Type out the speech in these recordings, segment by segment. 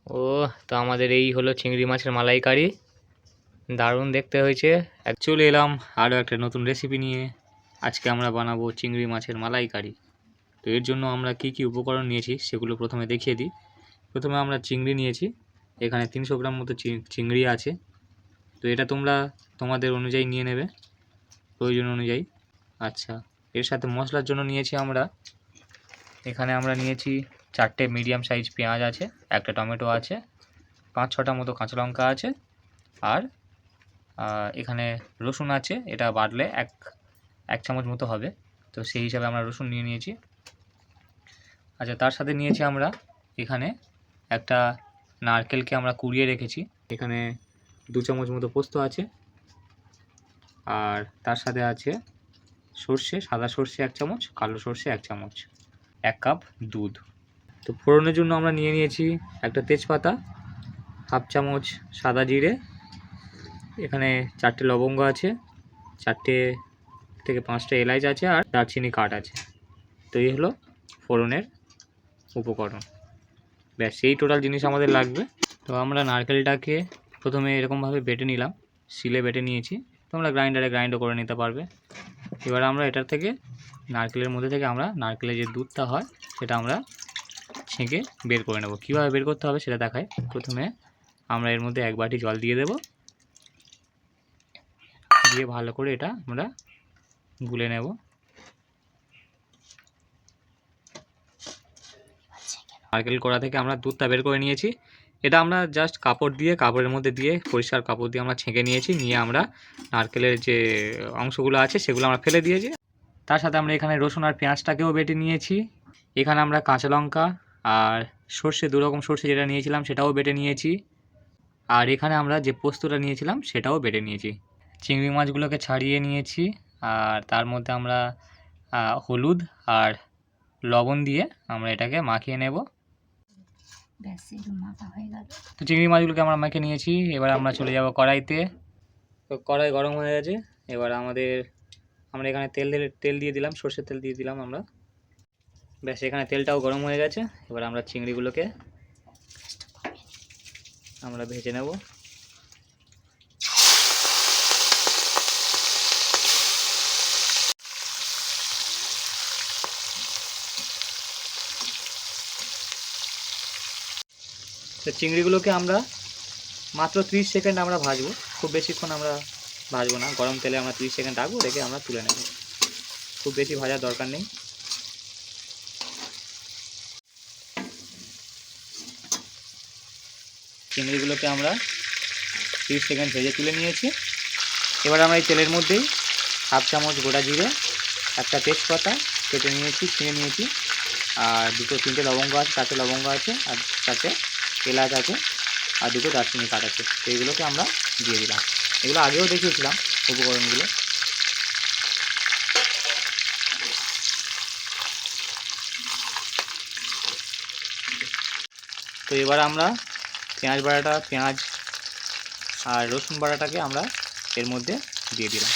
ও, তো আমাদের এই হলো চিংড়ি মাছের মালাইকারি। দারুণ দেখতে হয়েছে। অ্যাকচুয়ালি এলাম আরও একটা নতুন রেসিপি নিয়ে। আজকে আমরা বানাবো চিংড়ি মাছের মালাইকারি। তো এর জন্য আমরা কি কি উপকরণ নিয়েছি সেগুলো প্রথমে দেখিয়ে দিই। প্রথমে আমরা চিংড়ি নিয়েছি, এখানে 300 গ্রাম মতো চিংড়ি আছে। তো এটা তোমরা তোমাদের অনুযায়ী নিয়ে নেবে, প্রয়োজন অনুযায়ী। আচ্ছা, এর সাথে মশলার জন্য নিয়েছি এখানে আমরা নিয়েছি 4টে মিডিয়াম সাইজ পেঁয়াজ আছে, একটা টমেটো আছে, 5-6টা মতো কাঁচা লঙ্কা আছে, আর এখানে রসুন আছে। এটা বাটলে এক চামচ মতো হবে, তো সেই হিসাবে আমরা রসুন নিয়ে নিয়েছি। আচ্ছা, তার সাথে নিয়েছি আমরা এখানে একটা নারকেলকে আমরা কুড়িয়ে রেখেছি। এখানে 2 চামচ মতো পোস্ত আছে, আর তার সাথে আছে সর্ষে, সাদা সর্ষে 1 চামচ, কালো সর্ষে 1 চামচ, 1 কাপ দুধ। তো ফোড়নের জন্য আমরা নিয়ে নিয়েছি একটা তেজপাতা, 1/2 চামচ সাদা জিরে, এখানে 4টে লবঙ্গ আছে, 4টে থেকে 5টা এলাচ আছে, আর দারচিনি কাঠ আছে। তো এই হলো ফোড়নের উপকরণ। ব্যাস, এই টোটাল জিনিস আমাদের লাগবে। তো আমরা নারকেলটাকে প্রথমে এরকমভাবে বেটে নিলাম, শিলে বেটে নিয়েছি। তোমরা গ্রাইন্ডারে গ্রাইন্ডও করে নিতে পারবে। এবার আমরা এটার থেকে, নারকেলের মধ্যে থেকে আমরা নারকেলের যে দুধটা হয় সেটা আমরা ছেঁকে বের করে নেব। কীভাবে বের করতে হবে সেটা দেখাই। প্রথমে আমরা এর মধ্যে 1 বাটি জল দিয়ে দেব, দিয়ে ভালো করে এটা আমরা গুলে নেব। নারকেল কোড়া থেকে আমরা দুধটা বের করে নিয়েছি। এটা আমরা জাস্ট কাপড়ের মধ্যে দিয়ে, পরিষ্কার কাপড় দিয়ে আমরা ছেঁকে নিয়েছি। নিয়ে আমরা নারকেলের যে অংশগুলো আছে সেগুলো আমরা ফেলে দিয়েছি। তার সাথে আমরা এখানে রসুন আর পেঁয়াজটাকেও বেটে নিয়েছি। এখানে আমরা কাঁচা লঙ্কা আর সর্ষে, 2 রকম সর্ষে যেটা নিয়েছিলাম সেটাও বেটে নিয়েছি। আর এখানে আমরা যে পোস্তটা নিয়েছিলাম সেটাও বেটে নিয়েছি। চিংড়ি মাছগুলোকে ছাড়িয়ে নিয়েছি, আর তার মধ্যে আমরা হলুদ আর লবণ দিয়ে আমরা এটাকে মাখিয়ে নেব। তো চিংড়ি মাছগুলোকে আমরা মেখে নিয়েছি। এবার আমরা চলে যাব কড়াইতে। তো কড়াই গরম হয়ে গেছে। এবার আমরা এখানে তেল দিয়ে দিলাম, সর্ষের তেল দিয়ে দিলাম আমরা। ব্যাস, এখানে তেলটাও গরম হয়ে গেছে। এবার আমরা চিংড়িগুলোকে আমরা ভেজে নেব। তো চিংড়িগুলোকে আমরা মাত্র 30 সেকেন্ড আমরা ভাজবো, খুব বেশিক্ষণ আমরা ভাজবো না। গরম তেলে আমরা 30 সেকেন্ড রাখবো, রেখে আমরা তুলে নেব। খুব বেশি ভাজার দরকার নেই। চিংড়িগুলোকে আমরা 30 সেকেন্ড ভেজে তুলে নিয়েছি। এবার আমরা এই তেলের মধ্যেই 1/2 চামচ গোটা জিরে, একটা তেজপাতা কেটে নিয়েছি, ছিঁড়ে নিয়েছি, আর 2-3টে লবঙ্গ আছে, 4টে লবঙ্গ আছে, আর 4টে এলাচ আছে, আর 2টো দারচিনি কাঠ আছে। তো এইগুলোকে আমরা দিয়ে দিলাম। এগুলো আগেও দেখিয়েছিলাম উপকরণগুলো। তো এবার আমরা পেঁয়াজ আর রসুন বাটাটাকে আমরা এর মধ্যে দিয়ে দিলাম।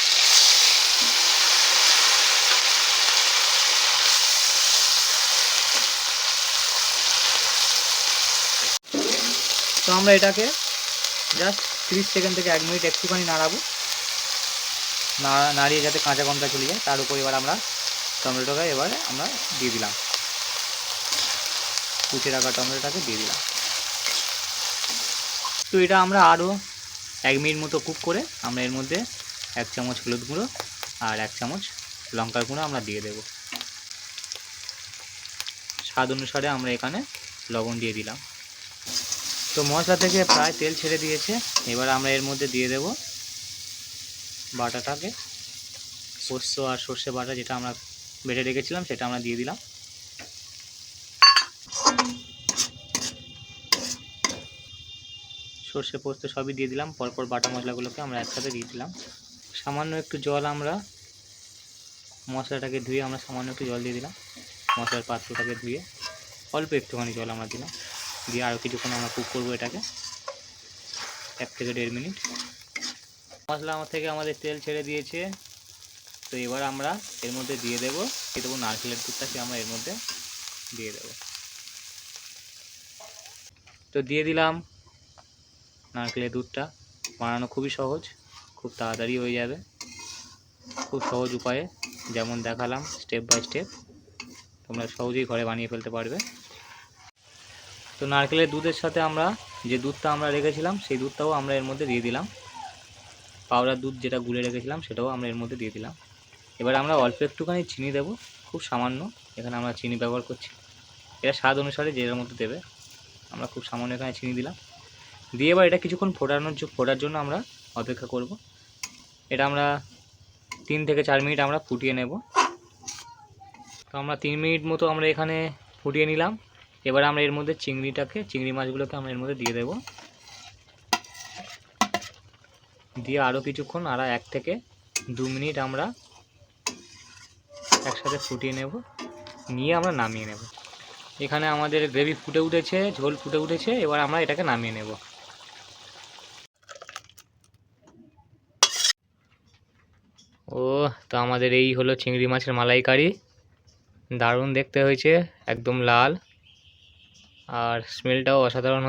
তো আমরা এটাকে জাস্ট 30 সেকেন্ড থেকে 1 মিনিট একটুখানি নাড়াবো, নাড়িয়ে যাতে কাঁচা গন্ধটা চলে যায়। তার উপর এবার আমরা টমেটোটা আমরা দিয়ে দিলাম, কুচে রাখা টমেটোটাকে দিয়ে দিলাম। তো এটা আমরা আরও 1 মিনিট মতো কুক করে আমরা এর মধ্যে 1 চামচ হলুদ গুঁড়ো আর 1 চামচ লঙ্কার গুঁড়ো আমরা দিয়ে দেব। স্বাদ অনুসারে আমরা এখানে লবণ দিয়ে দিলাম। তো মশলা থেকে প্রায় তেল ছেড়ে দিয়েছে। এবার আমরা এর মধ্যে দিয়ে দেব বাটাটাকে, পোস্ত আর সর্ষে বাটা যেটা আমরা বেটে রেখেছিলাম সেটা আমরা দিয়ে দিলাম। সর্ষে পোস্ত সবই দিয়ে দিলাম। পরপর বাটা মশলাগুলোকে আমরা একসাথে দিয়ে দিলাম। সামান্য একটু জল, আমরা মশলাটাকে ধুয়ে আমরা সামান্য একটু জল দিয়ে দিলাম। মশলার পাত্রটাকে ধুয়ে অল্প একটুখানি জল আমরা দিলাম, দিয়ে আরও কিছুক্ষণ আমরা কুক করবো এটাকে, 1 থেকে 1.5 মিনিট। মশলা আমাদের তেল ছেড়ে দিয়েছে। তো এবার আমরা এর মধ্যে দিয়ে দেবো নারকেলের দুধটাকে আমরা এর মধ্যে দিয়ে দেবো। তো দিয়ে দিলাম নারকেলের দুধটা। বানানো খুবই সহজ, খুব তাড়াতাড়ি হয়ে যাবে, খুব সহজ উপায়ে যেমন দেখালাম স্টেপ বাই স্টেপ তোমরা সহজেই ঘরে বানিয়ে ফেলতে পারবে। তো নারকেলের দুধের সাথে আমরা যে দুধটা আমরা রেখেছিলাম সেই দুধটাও আমরা এর মধ্যে দিয়ে দিলাম। পাউডার দুধ যেটা গুলে রেখেছিলাম সেটাও আমরা এর মধ্যে দিয়ে দিলাম। এবার আমরা অল্প একটুখানি চিনি দেবো, খুব সামান্য, এখানে আমরা চিনি ব্যবহার করছি। এটা স্বাদ অনুসারে যেটার মধ্যে দেবে, আমরা খুব সামান্য এখানে চিনি দিলাম। দিয়ে এবার এটা কিছুক্ষণ ফোটার জন্য আমরা অপেক্ষা করব। এটা আমরা 3 থেকে 4 মিনিট আমরা ফুটিয়ে নেব। তো আমরা 3 মিনিট মতো আমরা এখানে ফুটিয়ে নিলাম। এবার আমরা এর মধ্যে চিংড়ি মাছগুলোকে আমরা এর মধ্যে দিয়ে দেব। দিয়ে আরও কিছুক্ষণ 1 থেকে 2 মিনিট আমরা একসাথে ফুটিয়ে নেব, নিয়ে আমরা নামিয়ে নেব। এখানে আমাদের গ্রেভি ফুটে উঠেছে, ঝোল ফুটে উঠেছে। এবার আমরা এটাকে নামিয়ে নেব। ও, তো আমাদের এই হলো চিংড়ি মাছের মালাইকারি। দারুণ দেখতে হয়েছে, একদম লাল, আর স্মেলটাও অসাধারণ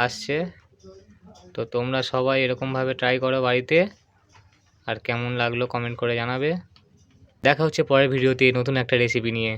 আসছে। তো তোমরা সবাই এরকমভাবে ট্রাই করো বাড়িতে, আর কেমন লাগলো কমেন্ট করে জানাবে। দেখা হচ্ছে পরের ভিডিওতে নতুন একটা রেসিপি নিয়ে।